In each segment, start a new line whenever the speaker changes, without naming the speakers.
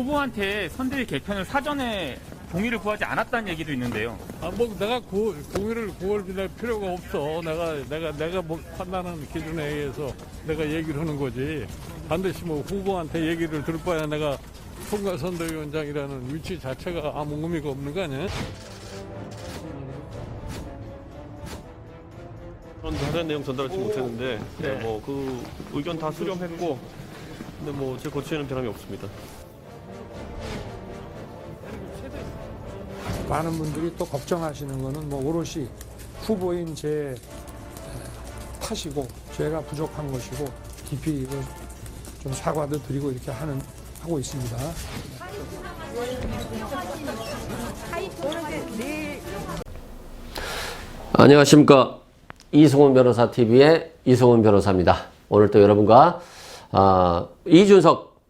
후보한테 선대위 개편을 사전에 동의를 구하지 않았다는 얘기도 있는데요.
내가 동의를 구할 필요가 없어. 내가 뭐 판단하는 기준에 의해서 내가 얘기를 하는 거지. 반드시 뭐 후보한테 얘기를 들 바야 내가 총괄선대위원장이라는 위치 자체가 아무 의미가 없는 거 아니야?
저는 자세한 내용 전달하지 못했는데 뭐 그 의견 다 수렴했고, 근데 뭐 제 거취에는 변함이 없습니다.
많은 분들이 또 걱정하시는 거는 뭐 오롯이 후보인 제 탓이고 제가 부족한 것이고 깊이 좀 사과도 드리고 이렇게 하고 있습니다.
안녕하십니까. 이승훈 변호사 TV의 이승훈 변호사입니다. 오늘 또 여러분과 이준석,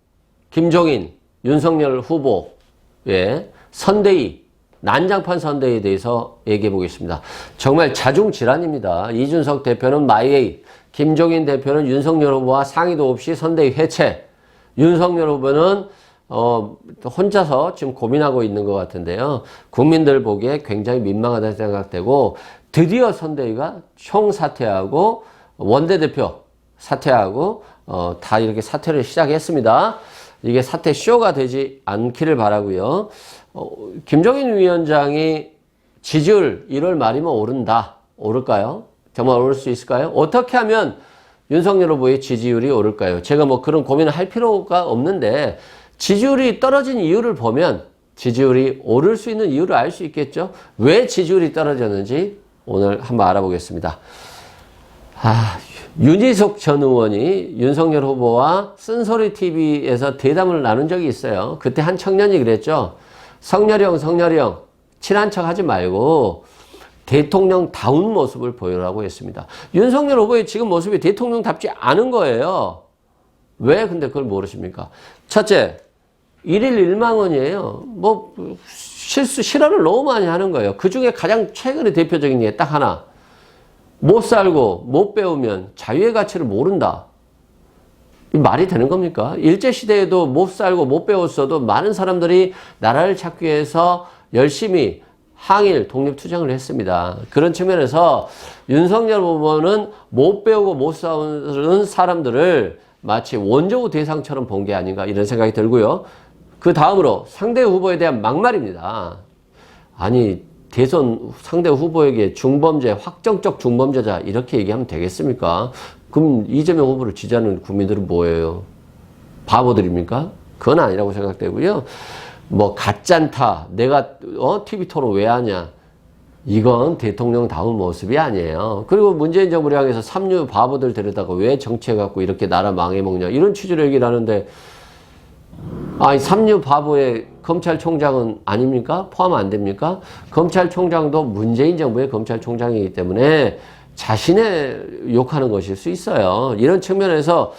김종인, 윤석열 후보의 선대위, 난장판 선대위에 대해서 얘기해 보겠습니다. 정말 자중질환입니다. 이준석 대표는 마이웨이, 김종인 대표는 윤석열 후보와 상의도 없이 선대위 해체, 윤석열 후보는 혼자서 지금 고민하고 있는 것 같은데요. 국민들 보기에 굉장히 민망하다 생각되고, 드디어 선대위가 총사퇴하고 원내대표 사퇴하고 다 이렇게 사퇴를 시작했습니다. 이게 사퇴 쇼가 되지 않기를 바라고요. 김종인 위원장이 지지율 1월 말이면 오른다. 오를까요? 정말 오를 수 있을까요? 어떻게 하면 윤석열 후보의 지지율이 오를까요? 제가 뭐 그런 고민을 할 필요가 없는데, 지지율이 떨어진 이유를 보면 지지율이 오를 수 있는 이유를 알 수 있겠죠? 왜 지지율이 떨어졌는지 오늘 한번 알아보겠습니다. 윤희숙 전 의원이 윤석열 후보와 쓴소리 TV에서 대담을 나눈 적이 있어요. 그때 한 청년이 그랬죠. 성렬이 형, 친한 척 하지 말고 대통령다운 모습을 보여라고 했습니다. 윤석열 후보의 지금 모습이 대통령답지 않은 거예요. 왜 근데 그걸 모르십니까? 첫째, 1일 1망원이에요. 뭐 실언을 너무 많이 하는 거예요. 그 중에 가장 최근에 대표적인 게 딱 하나. 못 살고 못 배우면 자유의 가치를 모른다. 말이 되는 겁니까? 일제시대에도 못 살고 못 배웠어도 많은 사람들이 나라를 찾기 위해서 열심히 항일, 독립투쟁을 했습니다. 그런 측면에서 윤석열 후보는 못 배우고 못 싸우는 사람들을 마치 원조우 대상처럼 본 게 아닌가 이런 생각이 들고요. 그 다음으로 상대 후보에 대한 막말입니다. 아니 대선 상대 후보에게 중범죄, 확정적 중범죄자 이렇게 얘기하면 되겠습니까? 그럼 이재명 후보를 지지하는 국민들은 뭐예요? 바보들입니까? 그건 아니라고 생각되고요. 뭐 가짠타, 내가 TV 토론 왜 하냐? 이건 대통령다운 모습이 아니에요. 그리고 문재인 정부를 향해서 삼류 바보들 데려다가 왜 정치해갖고 이렇게 나라 망해먹냐 이런 취지로 얘기를 하는데, 아니 삼류 바보의 검찰총장은 아닙니까? 포함 안 됩니까? 검찰총장도 문재인 정부의 검찰총장이기 때문에 자신의 욕하는 것일 수 있어요. 이런 측면에서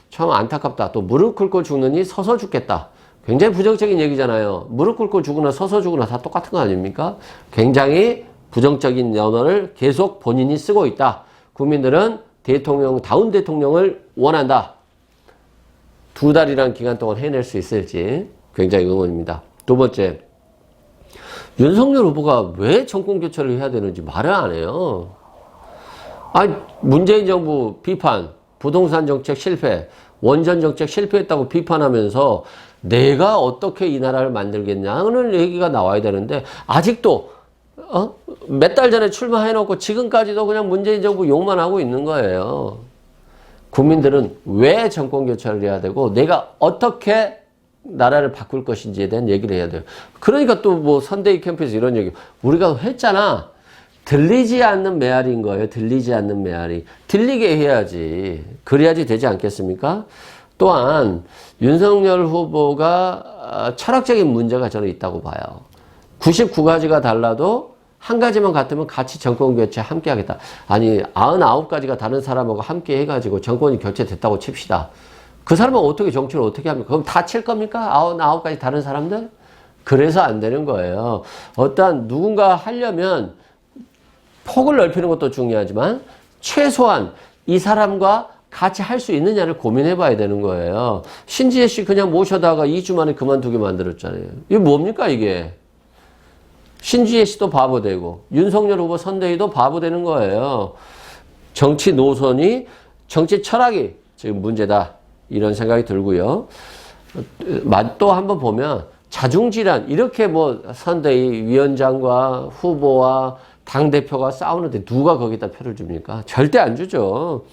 참 안타깝다. 또 무릎 꿇고 죽느니 서서 죽겠다. 굉장히 부정적인 얘기잖아요. 무릎 꿇고 죽으나 서서 죽으나 다 똑같은 거 아닙니까? 굉장히 부정적인 언어를 계속 본인이 쓰고 있다. 국민들은 대통령다운 대통령을 원한다. 2달이라는 기간 동안 해낼 수 있을지 굉장히 의문입니다. 두 번째, 윤석열 후보가 왜 정권 교체를 해야 되는지 말을 안 해요. 아니, 문재인 정부 비판, 부동산 정책 실패, 원전 정책 실패했다고 비판하면서 내가 어떻게 이 나라를 만들겠냐는 얘기가 나와야 되는데, 아직도 몇 달 전에 출마해놓고 지금까지도 그냥 문재인 정부 욕만 하고 있는 거예요. 국민들은 왜 정권 교체를 해야 되고 내가 어떻게 나라를 바꿀 것인지에 대한 얘기를 해야 돼요. 그러니까 또 뭐 선대위 캠프에서 이런 얘기, 우리가 했잖아. 들리지 않는 메아리인 거예요. 들리지 않는 메아리. 들리게 해야지. 그래야지 되지 않겠습니까? 또한 윤석열 후보가 철학적인 문제가 저는 있다고 봐요. 99가지가 달라도 한 가지만 같으면 같이 정권 교체 함께 하겠다. 아니 99가지가 다른 사람하고 함께 해가지고 정권이 교체됐다고 칩시다. 그 사람은 어떻게 정치를 어떻게 합니까? 그럼 다 칠 겁니까? 99가지 다른 사람들? 그래서 안 되는 거예요. 어떤 누군가 하려면 폭을 넓히는 것도 중요하지만 최소한 이 사람과 같이 할 수 있느냐를 고민해 봐야 되는 거예요. 신지혜 씨 그냥 모셔다가 2주 만에 그만두게 만들었잖아요. 이게 뭡니까 이게? 신지혜 씨도 바보 되고 윤석열 후보 선대위도 바보 되는 거예요. 정치 노선이, 정치 철학이 지금 문제다. 이런 생각이 들고요. 또 한번 보면 자중질환, 이렇게 뭐 선대위 위원장과 후보와 당대표가 싸우는데 누가 거기다 표를 줍니까? 절대 안 주죠.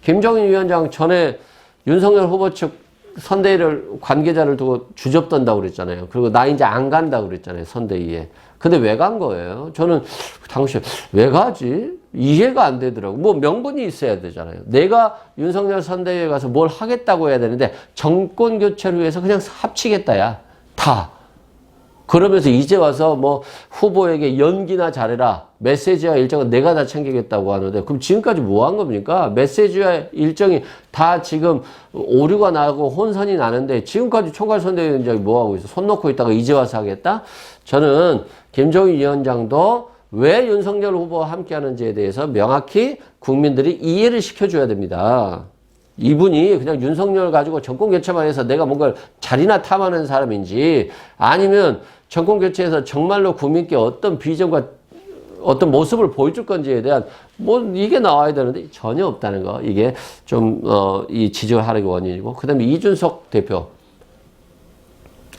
김정인 위원장 전에 윤석열 후보 측 선대위를, 관계자를 두고 주접던다고 그랬잖아요. 그리고 나 이제 안 간다고 그랬잖아요. 선대위에. 근데 왜 간 거예요? 저는 당시에 왜 가지? 이해가 안 되더라고. 뭐 명분이 있어야 되잖아요. 내가 윤석열 선대위에 가서 뭘 하겠다고 해야 되는데 정권 교체를 위해서 그냥 합치겠다야. 다. 그러면서 이제 와서 뭐 후보에게 연기나 잘해라. 메시지와 일정은 내가 다 챙기겠다고 하는데 그럼 지금까지 뭐 한 겁니까? 메시지와 일정이 다 지금 오류가 나고 혼선이 나는데 지금까지 총괄선대위원장이 뭐 하고 있어? 손 놓고 있다가 이제 와서 하겠다? 저는 김종인 위원장도 왜 윤석열 후보와 함께 하는지에 대해서 명확히 국민들이 이해를 시켜줘야 됩니다. 이분이 그냥 윤석열 가지고 정권 교체만 해서 내가 뭔가 자리나 탐하는 사람인지 아니면 정권 교체에서 정말로 국민께 어떤 비전과 어떤 모습을 보여줄 건지에 대한 뭐 이게 나와야 되는데 전혀 없다는 거. 이게 좀 이 지지율 하락의 원인이고 그다음에 이준석 대표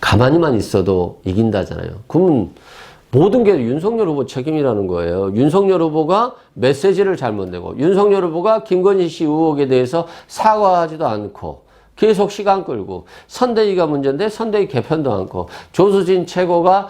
가만히만 있어도 이긴다잖아요. 그러면 모든 게 윤석열 후보 책임이라는 거예요. 윤석열 후보가 메시지를 잘못 내고 윤석열 후보가 김건희 씨 의혹에 대해서 사과하지도 않고 계속 시간 끌고 선대위가 문제인데 선대위 개편도 않고 조수진 최고가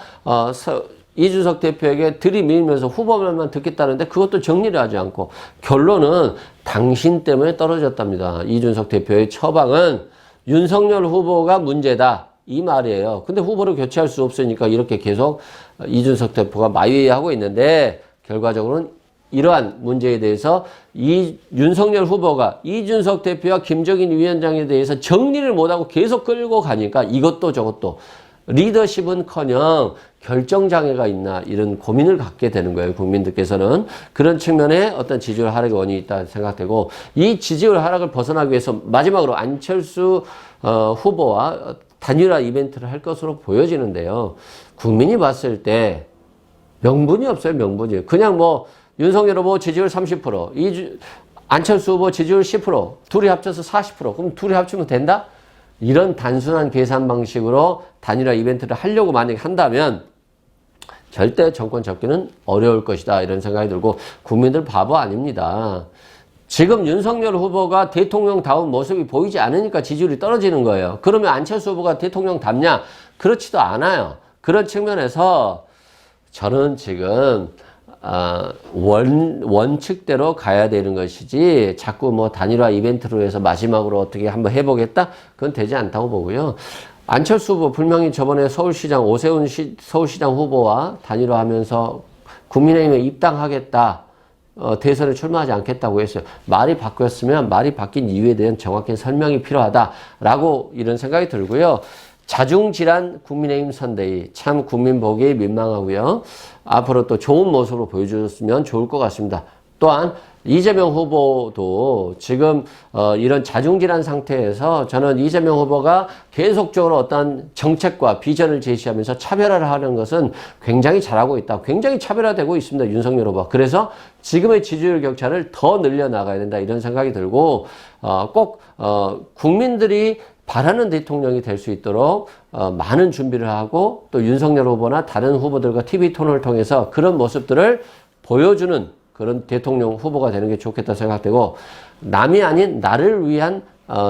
이준석 대표에게 들이밀면서 후보말만 듣겠다는데 그것도 정리를 하지 않고 결론은 당신 때문에 떨어졌답니다. 이준석 대표의 처방은 윤석열 후보가 문제다. 이 말이에요. 근데 후보를 교체할 수 없으니까 이렇게 계속 이준석 대표가 마위하고 있는데 결과적으로는 이러한 문제에 대해서 윤석열 후보가 이준석 대표와 김정인 위원장에 대해서 정리를 못하고 계속 끌고 가니까 이것도 저것도 리더십은커녕 결정장애가 있나 이런 고민을 갖게 되는 거예요. 국민들께서는. 그런 측면에 어떤 지지율 하락의 원인이 있다 생각되고 이 지지율 하락을 벗어나기 위해서 마지막으로 안철수 후보와 단일화 이벤트를 할 것으로 보여지는데요. 국민이 봤을 때 명분이 없어요. 명분이. 그냥 뭐 윤석열 후보 지지율 30%, 안철수 후보 지지율 10%, 둘이 합쳐서 40%. 그럼 둘이 합치면 된다? 이런 단순한 계산 방식으로 단일화 이벤트를 하려고 만약에 한다면 절대 정권 잡기는 어려울 것이다. 이런 생각이 들고 국민들 바보 아닙니다. 지금 윤석열 후보가 대통령다운 모습이 보이지 않으니까 지지율이 떨어지는 거예요. 그러면 안철수 후보가 대통령답냐? 그렇지도 않아요. 그런 측면에서 저는 지금 원칙대로 가야 되는 것이지 자꾸 뭐 단일화 이벤트로 해서 마지막으로 어떻게 한번 해보겠다? 그건 되지 않다고 보고요. 안철수 후보 분명히 저번에 서울시장 오세훈 서울시장 후보와 단일화하면서 국민의힘에 입당하겠다. 대선에 출마하지 않겠다고 했어요. 말이 바뀌었으면 말이 바뀐 이유에 대한 정확한 설명이 필요하다라고 이런 생각이 들고요. 자중질환 국민의힘 선대위 참 국민 보기 민망하고요. 앞으로 또 좋은 모습으로 보여주셨으면 좋을 것 같습니다. 또한 이재명 후보도 지금 이런 자중질환 상태에서 저는 이재명 후보가 계속적으로 어떤 정책과 비전을 제시하면서 차별화를 하는 것은 굉장히 잘하고 있다. 굉장히 차별화되고 있습니다. 윤석열 후보. 그래서 지금의 지지율 격차를 더 늘려나가야 된다. 이런 생각이 들고 꼭 국민들이 바라는 대통령이 될 수 있도록 많은 준비를 하고 또 윤석열 후보나 다른 후보들과 TV 토론을 통해서 그런 모습들을 보여주는 그런 대통령 후보가 되는 게 좋겠다 생각되고 남이 아닌 나를 위한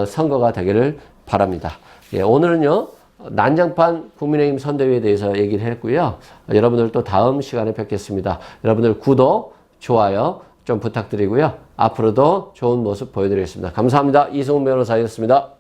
선거가 되기를 바랍니다. 예, 오늘은요 난장판 국민의힘 선대위에 대해서 얘기를 했고요. 여러분들 또 다음 시간에 뵙겠습니다. 여러분들 구독, 좋아요 좀 부탁드리고요. 앞으로도 좋은 모습 보여드리겠습니다. 감사합니다. 이승훈 변호사였습니다.